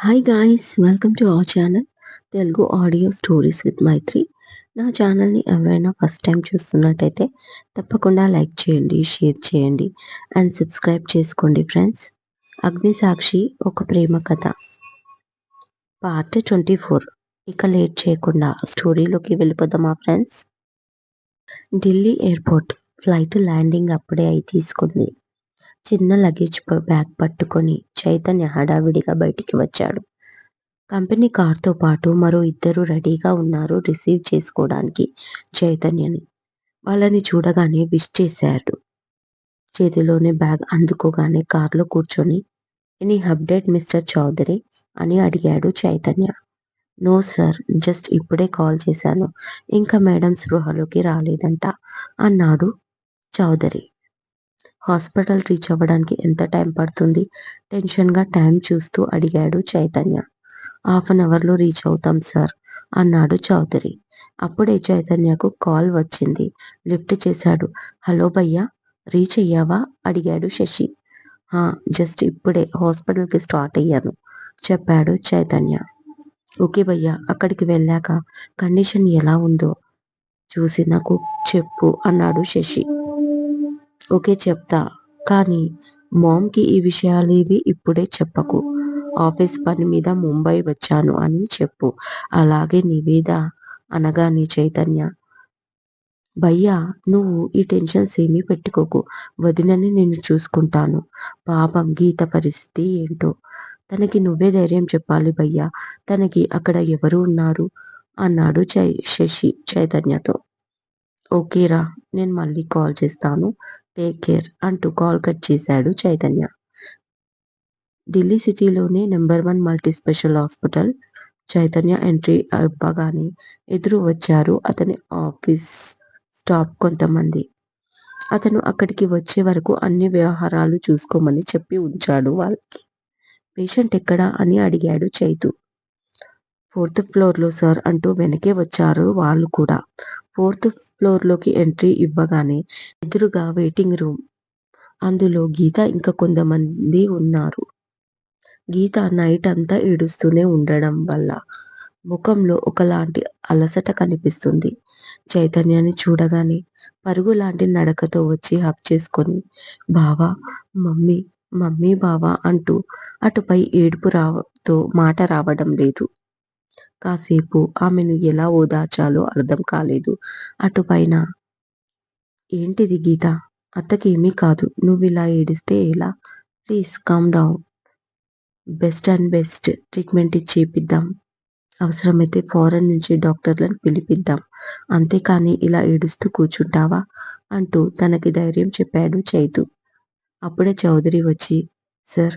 Hi guys! Welcome to our channel Telugu audio stories with Maithri. నా ఛానల్‌ని ఎవరైనా ఫస్ట్ టైమ్ చూస్తున్నట్టయితే తప్పకుండా లైక్ చేయండి, షేర్ చేయండి అండ్ సబ్స్క్రైబ్ చేసుకోండి ఫ్రెండ్స్. 'అగ్నిసాక్షి' ఒక ప్రేమ కథ పార్ట్ 24. ఇక లేట్ చేయకుండా స్టోరీలోకి వెళ్ళిపోదామా friends? Delhi airport flight landing అప్పుడే తీసుకుంది. చిన్న లగేజ్ బ్యాగ్ పట్టుకొని చైతన్య హడావిడిగా బయటికి వచ్చాడు. కంపెనీ కార్‌తో పాటు మరో ఇద్దరు రెడీగా ఉన్నారు రిసీవ్ చేసుకోవడానికి చైతన్యని. వాళ్ళని చూడగానే విష్ చేశాడు. చేతిలోని బ్యాగ్ అందుకోగానే కార్‌లో కూర్చొని ఎనీ అప్డేట్ మిస్టర్ చౌదరి అని అడిగాడు చైతన్య. నో సార్, జస్ట్ ఇప్పుడే కాల్ చేశాను. ఇంకా మేడం స్పృహలోకి రాలేదంట అన్నాడు చౌదరి. హాస్పిటల్ రీచ్ అవ్వడానికి ఎంత టైం పడుతుంది? టెన్షన్‌గా టైం చూస్తూ అడిగాడు చైతన్య. హాఫ్ అన్ అవర్‌లో రీచ్ అవుతాం సార్ అన్నాడు చౌదరి. అప్పుడే చైతన్యకు కాల్ వచ్చింది. లిఫ్ట్ చేశాడు. హలో భయ్యా, రీచ్ అయ్యావా అడిగాడు శశి. హా, జస్ట్ ఇప్పుడే హాస్పిటల్‌కి స్టార్ట్ అయ్యాను చెప్పాడు చైతన్య. ఓకే భయ్యా, అక్కడికి వెళ్ళాక కండిషన్ ఎలా ఉందో చూసి నాకు చెప్పు అన్నాడు శశి. ఓకే చెప్తా, కానీ మామ్‌కి ఈ విషయాలేవి ఇప్పుడే చెప్పకు. ఆఫీస్ పని మీద ముంబై వచ్చాను అని చెప్పు. అలాగే నివేద అనగానే చైతన్య, భయ్యా నువ్వు ఈ టెన్షన్స్ ఏమీ పెట్టుకోకు. వదినని నేను చూసుకుంటాను. పాపం గీత పరిస్థితి ఏంటో. తనకి నువ్వే ధైర్యం చెప్పాలి భయ్యా. తనకి అక్కడ ఎవరు ఉన్నారు అన్నాడు శశి చైతన్యతో. ఓకేరా, నేను మళ్ళీ కాల్ చేస్తాను. టేక్ కేర్ అంటూ కాల్ కట్ చేశాడు చైతన్య. ఢిల్లీ సిటీలోనే number 1 multi special hospital. Chaitanya entry అవ్వగానే ఎదురు వచ్చారు అతని ఆఫీస్ స్టాఫ్ కొంతమంది. అతను అక్కడికి వచ్చే వరకు అన్ని వ్యవహారాలు చూసుకోమని చెప్పి ఉంచాడు వాళ్ళకి. పేషెంట్ ఎక్కడా అని అడిగాడు చైతు. 4th ఫ్లోర్‌లో సార్ అంటూ వెనకే వచ్చారు వాళ్ళు కూడా. 4th ఫ్లోర్‌లోకి ఎంట్రీ ఇవ్వగానే ఎదురుగా వెయిటింగ్ రూమ్. అందులో గీత ఇంకా కొంతమంది ఉన్నారు. గీత నైట్ అంతా ఏడుస్తూనే ఉండడం వల్ల ముఖంలో ఒకలాంటి అలసట కనిపిస్తుంది. చైతన్యాన్ని చూడగానే పరుగులాంటి నడకతో వచ్చి హగ్ చేసుకొని బావా, మమ్మీ, మమ్మీ బావా అంటూ అటుపై ఏడుపుతో మాట రావడం లేదు. కాసేపు ఆమెను ఎలా ఓదార్చాలో అర్థం కాలేదు. అటుపైన ఏంటిది గీత, అత్తకేమీ కాదు. నువ్విలా ఏడిస్తే ఎలా? Please calm down. Best treatment ఇప్పిద్దాం. అవసరమైతే ఫారెన్ నుంచి డాక్టర్లను పిలిపిద్దాం. అంతేకానీ ఇలా ఏడుస్తూ కూర్చుంటావా అంటూ తనకి ధైర్యం చెప్పాడు చైతు. అప్పుడే చౌదరి వచ్చి సార్,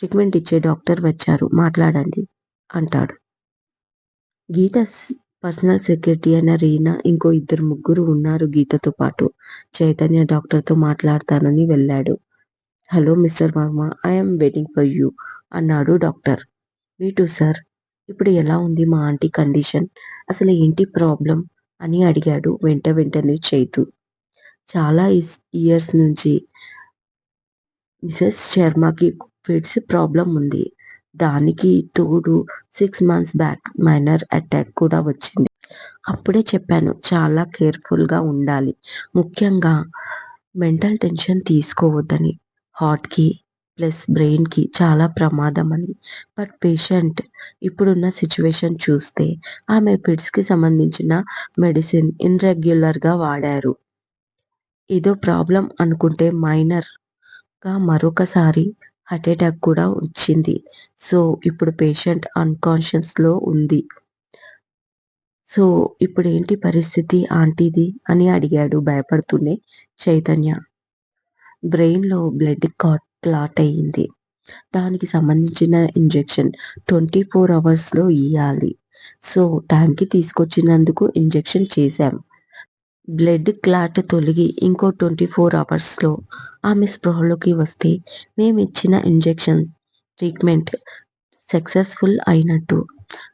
ట్రీట్మెంట్ ఇచ్చే డాక్టర్ వచ్చారు, మాట్లాడండి అంటాడు. గీత పర్సనల్ సెక్రటరీ అయిన రీనా ఇంకో ఇద్దరు ముగ్గురు ఉన్నారు గీతతో పాటు. చైతన్య డాక్టర్తో మాట్లాడతానని వెళ్ళాడు. Hello mister Varma, I'm waiting for you అన్నాడు డాక్టర్. మీ టూ సార్. ఇప్పుడు ఎలా ఉంది మా ఆంటీ కండిషన్? అసలు ఏంటి ప్రాబ్లం అని అడిగాడు వెంటనే చైతు. చాలా ఇయర్స్ నుంచి మిసెస్ శర్మకి ఫిట్స్ ప్రాబ్లం ఉంది. దానికి తోడు 6 మంత్స్ బ్యాక్ మైనర్ అటాక్ కూడా వచ్చింది. అప్పుడే చెప్పాను చాలా కేర్‌ఫుల్‌గా ఉండాలి. ముఖ్యంగా మెంటల్ టెన్షన్ తీసుకోవద్దని. హార్ట్‌కి ప్లస్ బ్రెయిన్‌కి చాలా ప్రమాదమని. బట్ పేషెంట్ ఇప్పుడున్న సిట్యుయేషన్ చూస్తే ఆమె ఫిట్స్‌కి సంబంధించిన మెడిసిన్ ఇర్రెగ్యులర్‌గా వాడారు. ఏదో ప్రాబ్లమ్ అనుకుంటే మైనర్‌గా మరొకసారి హార్ట్ అటాక్ కూడా వచ్చింది. సో, ఇప్పుడు పేషెంట్ అన్‌కాన్షియస్‌లో ఉంది. సో, ఇప్పుడేంటి పరిస్థితి ఆంటీది అని అడిగాడు భయపడుతూనే చైతన్య. బ్రెయిన్‌లో బ్లడ్ క్లాట్ అయింది. దానికి సంబంధించిన ఇంజెక్షన్ 24 అవర్స్‌లో ఇయ్యాలి. సో, టైంకి తీసుకొచ్చినందుకు ఇంజెక్షన్ చేశాం. బ్లడ్ క్లాట్ తొలగి ఇంకో 24 అవర్స్‌లో ఆమె స్పృహలోకి వస్తే మేమిచ్చిన ఇంజెక్షన్ ట్రీట్మెంట్ సక్సెస్‌ఫుల్ అయినట్టు.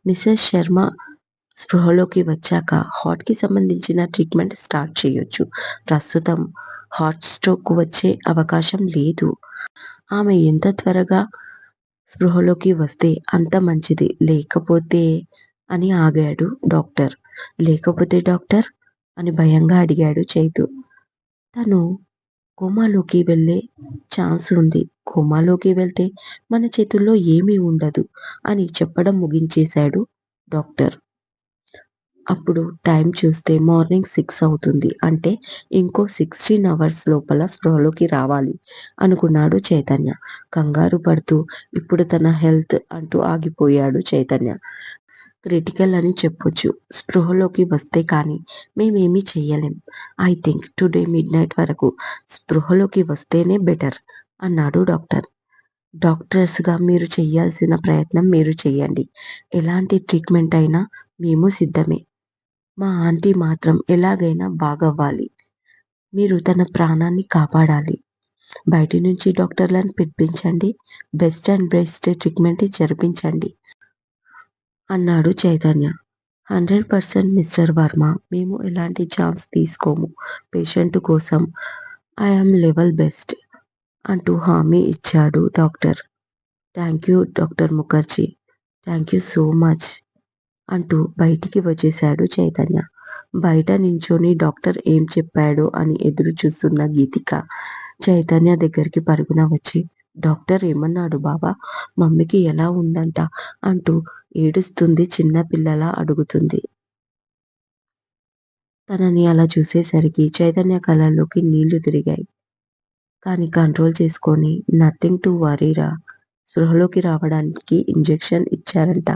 మిసెస్ శర్మ స్పృహలోకి వచ్చాక హార్ట్‌కి సంబంధించిన ట్రీట్మెంట్ స్టార్ట్ చేయొచ్చు. ప్రస్తుతం హార్ట్ స్ట్రోక్ వచ్చే అవకాశం లేదు. ఆమె ఎంత త్వరగా స్పృహలోకి వస్తే అంత మంచిది. లేకపోతే అని ఆగాడు డాక్టర్. లేకపోతే డాక్టర్? అని భయంగా అడిగాడు చైతు. తను కోమాలోకి వెళ్ళే ఛాన్స్ ఉంది. కోమాలోకి వెళ్తే మన చేతుల్లో ఏమీ ఉండదు అని చెప్పడం ముగించేశాడు డాక్టర్. అప్పుడు టైం చూస్తే మార్నింగ్ 6 అవుతుంది. అంటే ఇంకో 16 అవర్స్ లోపల స్పృహలోకి రావాలి అనుకున్నాడు చైతన్య. కంగారు పడుతూ ఇప్పుడు తన హెల్త్ అంటూ ఆగిపోయాడు చైతన్య. క్రిటికల్ అని చెప్పొచ్చు. స్పృహలోకి వస్తే కానీ మేమేమీ చెయ్యలేం. ఐ థింక్ టుడే మిడ్‌నైట్ వరకు స్పృహలోకి వస్తేనే బెటర్ అన్నాడు డాక్టర్. డాక్టర్స్‌గా మీరు చెయ్యాల్సిన ప్రయత్నం మీరు చెయ్యండి. ఎలాంటి ట్రీట్మెంట్ అయినా మేము సిద్ధమే. మా ఆంటీ మాత్రం ఎలాగైనా బాగవ్వాలి. మీరు తన ప్రాణాన్ని కాపాడాలి. బయటి నుంచి డాక్టర్‌లను పిలిపించండి. బెస్ట్ ట్రీట్మెంట్ జరిపించండి అన్నాడు చైతన్య. 100% మిస్టర్ వర్మ. మేము ఎలాంటి ఛాన్స్ తీసుకోము. పేషెంట్ కోసం ఐ యామ్ లెవెల్ బెస్ట్ అంటూ హామీ ఇచ్చాడు doctor. Thank you doctor Mukherjee. Thank you so much అంటూ బయటికి వచ్చేశాడు చైతన్య. బయట నించొని డాక్టర్ ఏం చెప్పాడో అని ఎదురు చూస్తున్న గీతిక చైతన్య దగ్గరికి పరుగున వచ్చి, డాక్టర్ ఏమన్నాడు బావా? మమ్మీకి ఎలా ఉందంట? అంటూ ఏడుస్తుంది చిన్న పిల్లలా అడుగుతుంది. తనని అలా చూసేసరికి చైతన్య కళ్ళల్లోకి నీళ్లు తిరిగాయి. కానీ కంట్రోల్ చేసుకొని నథింగ్ టు వరీరా. స్పృహలోకి రావడానికి ఇంజెక్షన్ ఇచ్చారంట.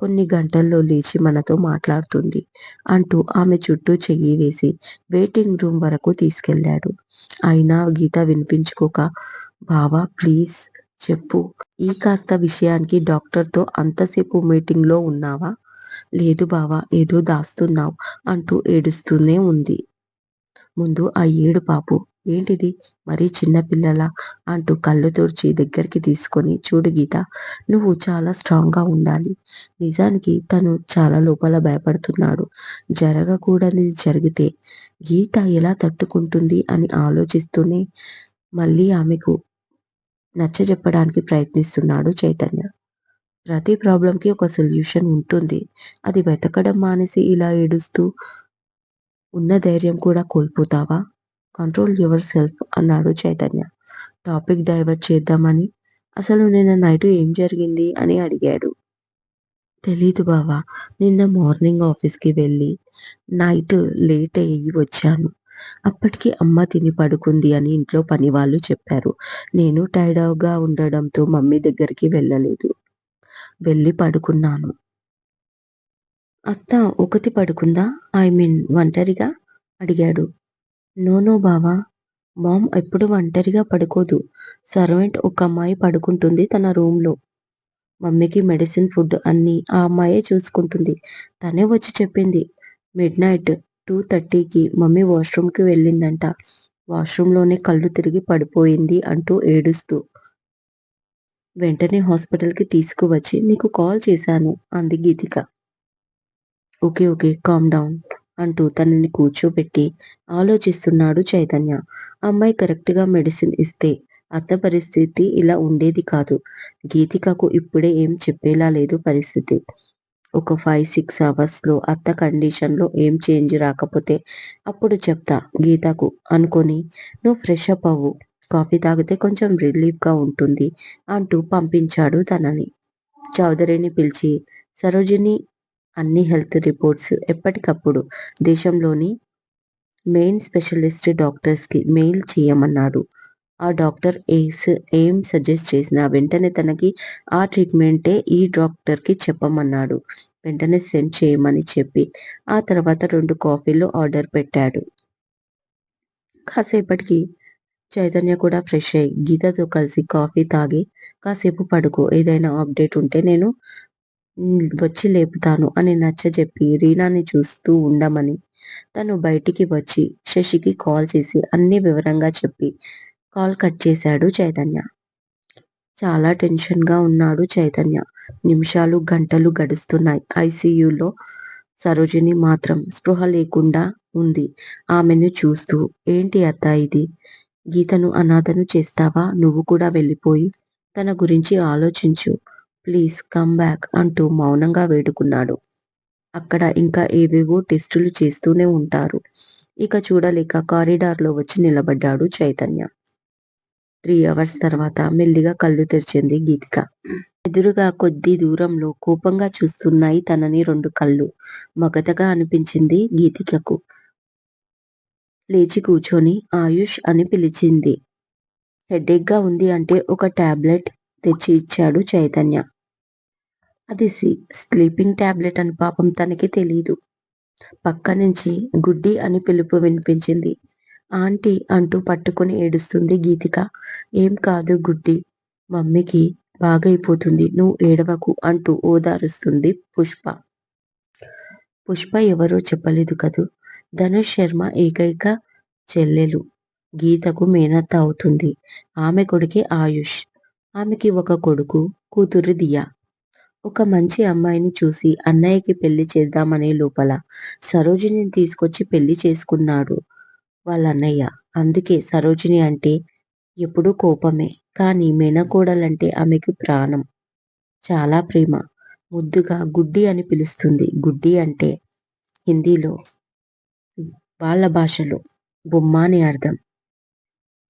కొన్ని గంటల్లో లేచి మనతో మాట్లాడుతుంది అంటూ ఆమె చుట్టూ చెయ్యి వేసి వెయిటింగ్ రూమ్ వరకు తీసుకెళ్ళాడు. అయినా గీత వినిపించుకోక, బావా ప్లీజ్ చెప్పు. ఈ కాస్త విషయానికి డాక్టర్తో అంతసేపు మీటింగ్లో ఉన్నావా? లేదు బావా, ఏదో దాస్తున్నావ్ అంటూ ఏడుస్తూనే ఉంది. ముందు ఆ ఏడుపు ఆపు. ఏంటిది మరీ చిన్నపిల్లలా? అంటూ కళ్ళు తుడిచి దగ్గరికి తీసుకొని, చూడు గీత, నువ్వు చాలా స్ట్రాంగ్‌గా ఉండాలి. నిజానికి తను చాలా లోపల భయపడుతున్నాడు. జరగకూడనిది జరిగితే గీత ఎలా తట్టుకుంటుంది అని ఆలోచిస్తూనే మళ్ళీ ఆమెకు నచ్చజెప్పడానికి ప్రయత్నిస్తున్నాడు చైతన్య. ప్రతి ప్రాబ్లమ్‌కి ఒక సొల్యూషన్ ఉంటుంది. అది వెతకడం మానేసి ఇలా ఏడుస్తూ ఉన్న ధైర్యం కూడా కోల్పోతావా? కంట్రోల్ యువర్ సెల్ఫ్ అన్నాడు చైతన్య. టాపిక్ డైవర్ట్ చేద్దామని. అసలు నిన్న నైట్ ఏం జరిగింది అని అడిగాడు. తెలీదు బావ. నిన్న మార్నింగ్ ఆఫీస్‌కి వెళ్ళి నైట్ లేట్ అయ్యి వచ్చాను. అప్పటికి అమ్మ తిని పడుకుంది అని ఇంట్లో పనివాళ్ళు చెప్పారు. నేను టైర్డ్‌గా ఉండడంతో మమ్మీ దగ్గరికి వెళ్ళలేదు. వెళ్ళి పడుకున్నాను. అత్త ఒకతి పడుకుందా? ఐ మీన్ ఒంటరిగా? అడిగాడు. నో నో బావ. మామ్ ఎప్పుడు ఒంటరిగా పడుకోదు. సర్వెంట్ ఒక అమ్మాయి పడుకుంటుంది తన రూమ్‌లో. మమ్మీకి మెడిసిన్, ఫుడ్ అన్నీ ఆ అమ్మాయే చూసుకుంటుంది. తనే వచ్చి చెప్పింది. మిడ్‌నైట్ 2:30కి మమ్మీ వాష్‌రూమ్‌కి వెళ్ళిందంట. వాష్‌రూమ్‌లోనే కళ్ళు తిరిగి పడిపోయింది అంటూ ఏడుస్తూ. వెంటనే హాస్పిటల్‌కి తీసుకువచ్చి నీకు కాల్ చేశాను అంది గీతిక. ఓకే. ఓకే. కామ్ డౌన్ అంటూ తనని కూర్చోబెట్టి ఆలోచిస్తున్నాడు చైతన్య. అమ్మాయి కరెక్ట్‌గా మెడిసిన్ ఇస్తే అత్త పరిస్థితి ఇలా ఉండేది కాదు. గీతికకు ఇప్పుడే ఏం చెప్పేలా లేదు పరిస్థితి. ఒక 5, 6 అవర్స్‌లో అత్త కండిషన్‌లో ఏం చేంజ్ రాకపోతే అప్పుడు చెప్తా గీతకు అనుకోని నువ్వు ఫ్రెష్ అప్ అవ్వు. కాఫీ తాగితే కొంచెం రిలీఫ్‌గా ఉంటుంది అంటూ పంపించాడు తనని. చౌదరిని పిలిచి సరోజిని అన్ని హెల్త్ రిపోర్ట్స్ ఎప్పటికప్పుడు దేశంలోని మెయిన్ స్పెషలిస్ట్ డాక్టర్స్‌కి మెయిల్ చేయమన్నాడు. ఆ డాక్టర్ ఏం సజెస్ట్ చేసినా వెంటనే తనకి ఆ ట్రీట్మెంటే ఈ డాక్టర్‌కి చెప్పమన్నాడు. వెంటనే సెండ్ చేయమని చెప్పి ఆ తర్వాత 2 కాఫీలు ఆర్డర్ పెట్టాడు. కాసేపటికి చైతన్య కూడా ఫ్రెష్ అయ్యి గీతతో కలిసి కాఫీ తాగి కాసేపు పడుకో, ఏదైనా అప్డేట్ ఉంటే నేను వచ్చి లేపుతాను అని నచ్చజెప్పి రీనాని చూస్తూ ఉండమని తను బయటికి వచ్చి శశికి కాల్ చేసి అన్నీ వివరంగా చెప్పి కాల్ కట్ చేశాడు చైతన్య. చాలా టెన్షన్‌గా ఉన్నాడు చైతన్య. నిమిషాలు, గంటలు గడుస్తున్నాయి. ఐసీయూలో సరోజిని మాత్రం స్పృహ లేకుండా ఉంది. ఆమెను చూస్తూ ఏంటి అత్తా ఇది? గీతను అనాథను చేస్తావా నువ్వు కూడా వెళ్ళిపోయి? తన గురించి ఆలోచించు. ప్లీజ్ కమ్ బ్యాక్ అంటూ మౌనంగా వేడుకున్నాడు. అక్కడ ఇంకా ఏవేవో టెస్టులు చేస్తూనే ఉంటారు. ఇక చూడలేక కారిడార్‌లో వచ్చి నిలబడ్డాడు చైతన్య. 3 అవర్స్ తర్వాత మెల్లిగా కళ్ళు తెరిచింది గీతిక. ఎదురుగా కొద్ది దూరంలో కోపంగా చూస్తున్నాయి తనని 2 కళ్ళు. మగతగా అనిపించింది గీతికకు. లేచి కూర్చొని ఆయుష్ అని పిలిచింది. హెడేక్‌గా ఉంది అంటే ఒక టాబ్లెట్ తెచ్చి ఇచ్చాడు చైతన్య. అది స్లీపింగ్ టాబ్లెట్ అని పాపం తనకి తెలీదు. పక్కనుంచి గుడ్డి అని పిలుపు వినిపించింది. ఆంటీ అంటూ పట్టుకొని ఏడుస్తుంది గీతిక. ఏం కాదు గుడ్డి. మమ్మీకి బాగైపోతుంది. నువ్వు ఏడవకు అంటూ ఓదారుస్తుంది పుష్ప. పుష్ప ఎవరో చెప్పలేదు కదూ. ధనుష్ శర్మ ఏకైక చెల్లెలు. గీతకు మేనత్త అవుతుంది. ఆమె కొడుకే ఆయుష్. ఆమెకి ఒక కొడుకు, కూతురు దియా. ఒక మంచి అమ్మాయిని చూసి అన్నయ్యకి పెళ్లి చేద్దామనే లోపల సరోజినిని తీసుకొచ్చి పెళ్లి చేసుకున్నాడు వాళ్ళన్నయ్య. అందుకే సరోజిని అంటే ఎప్పుడూ కోపమే. కానీ మేనకోడలంటే ఆమెకి ప్రాణం. చాలా ప్రేమ. ముద్దుగా గుడ్డి అని పిలుస్తుంది. గుడ్డి అంటే హిందీలో, వాళ్ళ భాషలో బొమ్మ అని అర్థం.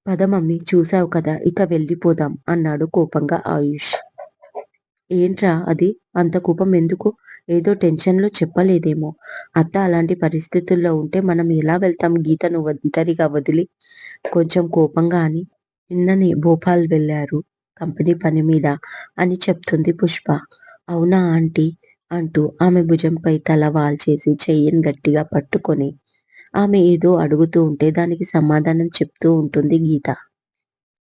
పద మమ్మీ చూసావు కదా ఇక వెళ్ళిపోదాం అన్నాడు కోపంగా ఆయుష్. ఏంట్రా అది? అంత కోపం ఎందుకు? ఏదో టెన్షన్‌లో చెప్పలేదేమో. అత్త అలాంటి పరిస్థితుల్లో ఉంటే మనం ఎలా వెళ్తాం గీతను ఒంటరిగా వదిలి? కొంచెం కోపంగా అని. నిన్ననే భోపాల్ వెళ్లారు కంపెనీ పని మీద అని చెప్తుంది పుష్ప. అవునా ఆంటీ? అంటూ ఆమె భుజంపై తల వాల్చేసి చెయ్యిని గట్టిగా పట్టుకొని ఆమె ఏదో అడుగుతూ ఉంటే దానికి సమాధానం చెప్తూ ఉంటుంది గీత.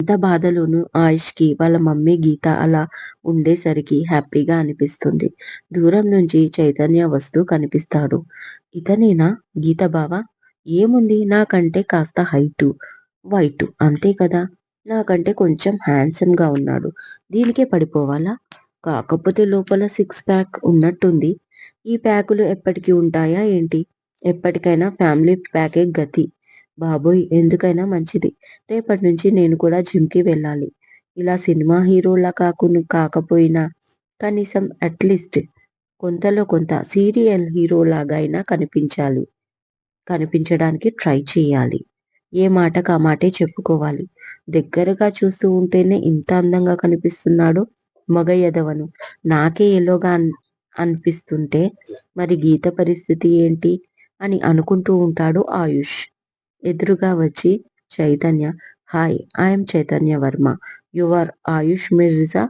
ఎంత బాధలోనూ ఆయుష్‌కి వాళ్ళ మమ్మీ గీత అలా ఉండేసరికి హ్యాపీగా అనిపిస్తుంది. దూరం నుంచి చైతన్య వస్తూ కనిపిస్తాడు. ఇతనేనా గీత బావ? ఏముంది నాకంటే కాస్త హైటు, వైటు అంతే కదా! నాకంటే కొంచెం హ్యాండ్సమ్‌గా ఉన్నాడు. దీనికే పడిపోవాలా? కాకపోతే లోపల సిక్స్ ప్యాక్ ఉన్నట్టుంది. ఈ ప్యాకులు ఎప్పటికి ఉంటాయా ఏంటి? ఎప్పటికైనా ఫ్యామిలీ ప్యాకే గతి. బాబోయ్! ఎందుకైనా మంచిది. రేపటి నుంచి నేను కూడా జిమ్‌కి వెళ్ళాలి. ఇలా సినిమా హీరోలా కాకపోయినా కనీసం అట్‌లీస్ట్ కొంతలో కొంత సీరియల్ హీరోలాగా అయినా కనిపించడానికి ట్రై చేయాలి. ఏ మాటకి ఆ మాటే చెప్పుకోవాలి. దగ్గరగా చూస్తూ ఉంటేనే ఇంత అందంగా కనిపిస్తున్నాడు. మగ ఎదవను. నాకే ఎలోగా అనిపిస్తుంటే మరి గీత పరిస్థితి ఏంటి? అని అనుకుంటూ ఉంటాడు ఆయుష్. ఎదురుగా వచ్చి Chaitanya, hi I'm Chaitanya Varma. You are Ayush Mirza?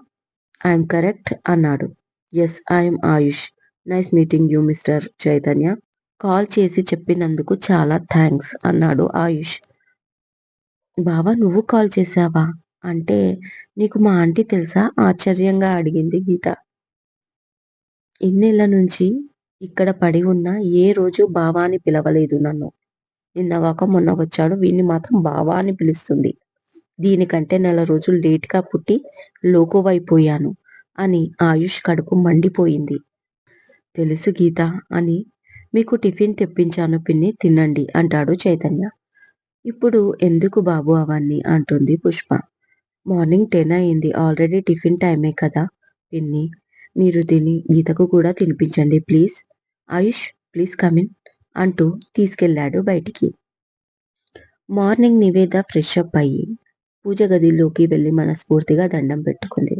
I'm correct అన్నాడు. Yes I'm Ayush. Nice meeting you mister Chaitanya. Call చేసి చెప్పినందుకు చాలా థాంక్స్ అన్నాడు ఆయుష్. బావ నువ్వు కాల్ చేశావా? అంటే నీకు మా ఆంటీ తెలుసా? ఆశ్చర్యంగా అడిగింది గీత. ఇన్నేళ్ల నుంచి ఇక్కడ పడి ఉన్నా ఏ రోజు బావ అని పిలవలేదు నన్ను. నిన్నగాక మొన్న వచ్చాడు. వీడిని మాత్రం బావ అని పిలుస్తుంది. దీనికంటే నెల రోజులు లేట్‌గా పుట్టి లోకువైపోయాను అని ఆయుష్ కడుపు మండిపోయింది. తెలుసు గీత అని. మీకు టిఫిన్ తెప్పించాను పిన్ని తినండి అంటాడు చైతన్య. ఇప్పుడు ఎందుకు బాబు అవన్నీ అంటుంది పుష్ప. మార్నింగ్ 10 అయింది. ఆల్రెడీ టిఫిన్ టైమే కదా పిన్ని. మీరు తిని గీతకు కూడా తినిపించండి please. Ayush please come in అంటూ తీసుకెళ్ళాడు బయటికి. మార్నింగ్ నివేద ఫ్రెష్ అప్ అయ్యి పూజ గదిలోకి వెళ్ళి మనస్ఫూర్తిగా దండం పెట్టుకుంది.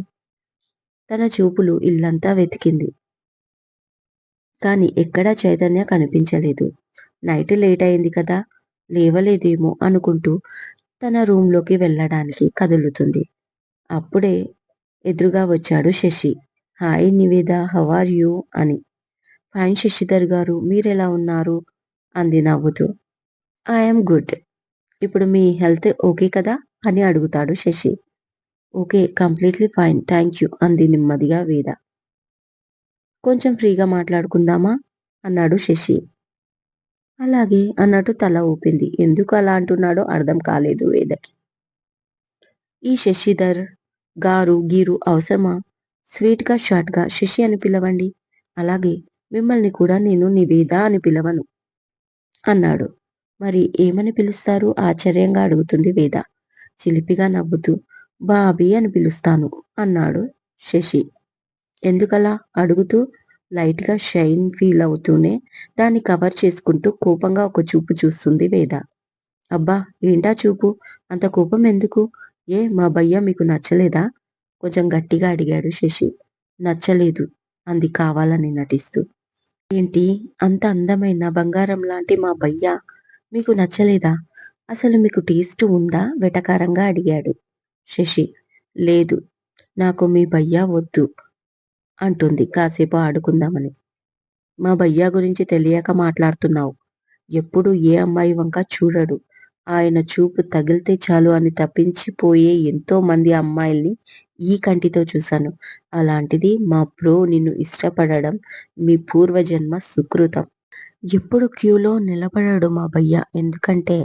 తన చూపులు ఇల్లంతా వెతికింది. కానీ ఎక్కడా చైతన్య కనిపించలేదు. నైట్ లేట్ అయింది కదా! లేవలేదేమో అనుకుంటూ తన రూమ్‌లోకి వెళ్ళడానికి కదులుతుంది. అప్పుడే ఎదురుగా వచ్చాడు Shashi. Hi Niveda how are you అని. ఫైన్ శశిధర్ గారు మీరెలా ఉన్నారు? అంది నవ్వుతూ. I am good. ఇప్పుడు మీ హెల్త్ ఓకే కదా? అని అడుగుతాడు Shashi. Okay completely fine thank you అంది నెమ్మదిగా వేద. కొంచెం ఫ్రీగా మాట్లాడుకుందామా? అన్నాడు శశి. అలాగే అన్నట్టు తల ఊపింది. ఎందుకు అలా అంటున్నాడో అర్థం కాలేదు వేదకి. ఈ శశిధర్ గారు గీరు అవసరమా? స్వీట్‌గా, షార్ట్‌గా శశి అని పిలవండి. అలాగే మిమ్మల్ని కూడా నేను నివేద అని పిలవను అన్నాడు. మరి ఏమని పిలుస్తారు? ఆశ్చర్యంగా అడుగుతుంది వేద. చిలిపిగా నవ్వుతూ బాబీ అని పిలుస్తాను అన్నాడు శశి. ఎందుకలా అడుగుతూ లైట్‌గా షైన్ ఫీల్ అవుతూనే దాన్ని కవర్ చేసుకుంటూ కోపంగా ఒక చూపు చూస్తుంది వేద. అబ్బా! ఏంటా చూపు? అంత కోపం ఎందుకు? మా భయ్యా మీకు నచ్చలేదా? కొంచెం గట్టిగా అడిగాడు శశి. నచ్చలేదు అంది కావాలని నటిస్తూ. ఏంటి? అంత అందమైన బంగారం లాంటి మా భయ్యా మీకు నచ్చలేదా? అసలు మీకు టేస్ట్ ఉందా? వెటకారంగా అడిగాడు శశి. లేదు. నాకు మీ భయ్యా వద్దు అంటుంది కాసేపు ఆడుకుందామని. మా భయ్యా గురించి తెలియక మాట్లాడుతున్నావు. ఎప్పుడూ ఏ అమ్మాయి వంక చూడడు. ఆయన చూపు తగిలితే చాలు అని తపించిపోయే ఎంతో మంది అమ్మాయిల్ని ఈ కంటితో చూశాను. అలాంటిది మా బ్రో నిన్ను ఇష్టపడడం మీ పూర్వజన్మ సుకృతం. ఎప్పుడు క్యూలో నిలబడడు మా భయ్యా. ఎందుకంటే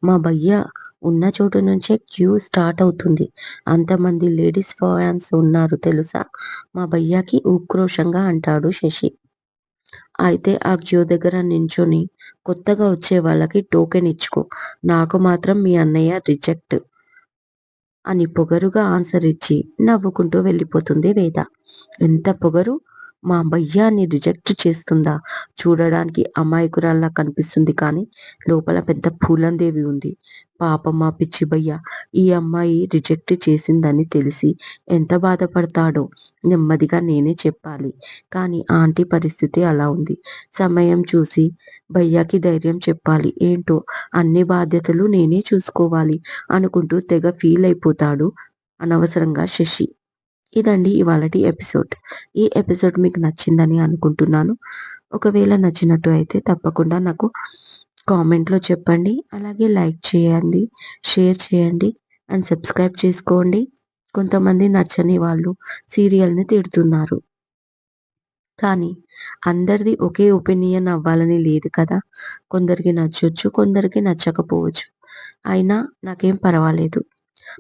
మా భయ్యా ఉన్న చోటు నుంచే క్యూ స్టార్ట్ అవుతుంది. అంతమంది లేడీస్ ఫ్యాన్స్ ఉన్నారు తెలుసా? మా భయ్యాకి ఉక్రోషంగా అంటాడు శశి. అయితే ఆ క్యూ దగ్గర నించొని కొత్తగా వచ్చే వాళ్ళకి టోకెన్ ఇచ్చుకో. నాకు మాత్రం మీ అన్నయ్య రిజెక్ట్ అని పొగరుగా ఆన్సర్ ఇచ్చి నవ్వుకుంటూ వెళ్ళిపోతుంది వేద. ఎంత పొగరు! మా భయ్యాని రిజెక్ట్ చేస్తుందా? చూడడానికి అమాయకురాల్లా కనిపిస్తుంది కానీ లోపల పెద్ద పూలందేవి ఉంది. పాపం మా పిచ్చి భయ్య ఈ అమ్మాయి రిజెక్ట్ చేసిందని తెలిసి ఎంత బాధపడతాడో నెమ్మదిగా నేనే చెప్పాలి. కానీ ఆంటీ పరిస్థితి అలా ఉంది. సమయం చూసి భయ్యాకి ధైర్యం చెప్పాలి. ఏంటో అన్ని బాధ్యతలు నేనే చూసుకోవాలి అనుకుంటూ తెగ ఫీల్ అయిపోతాడు అనవసరంగా శశి. ఇదండి ఇవాళటి ఎపిసోడ్. ఈ ఎపిసోడ్ మీకు నచ్చిందని అనుకుంటున్నాను. ఒకవేళ నచ్చినట్టు అయితే తప్పకుండా నాకు కామెంట్‌లో చెప్పండి. అలాగే లైక్ చేయండి, షేర్ చేయండి అండ్ సబ్స్క్రైబ్ చేసుకోండి. కొంతమంది నచ్చని వాళ్ళు సీరియల్‌ని తిడుతున్నారు. కానీ అందరిది ఒకే ఒపీనియన్ అవ్వాలని లేదు కదా! కొందరికి నచ్చొచ్చు, కొందరికి నచ్చకపోవచ్చు. అయినా నాకేం పర్వాలేదు.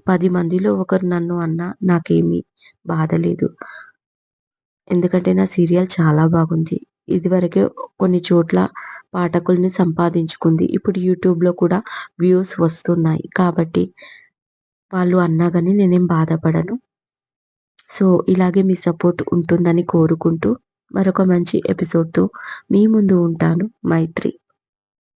10 మందిలో ఒకరు నన్ను అన్నా నాకేమీ బాధ లేదు. ఎందుకంటే నా సీరియల్ చాలా బాగుంది. ఇదివరకే కొన్ని చోట్ల పాఠకుల్ని సంపాదించుకుంది. ఇప్పుడు యూట్యూబ్‌లో కూడా వ్యూస్ వస్తున్నాయి. కాబట్టి వాళ్ళు అన్నా గాని నేనేం బాధపడను. సో, ఇలాగే మీ సపోర్ట్ ఉంటుందని కోరుకుంటూ మరొక మంచి ఎపిసోడ్‌తో మీ ముందు ఉంటాను. మైత్రి.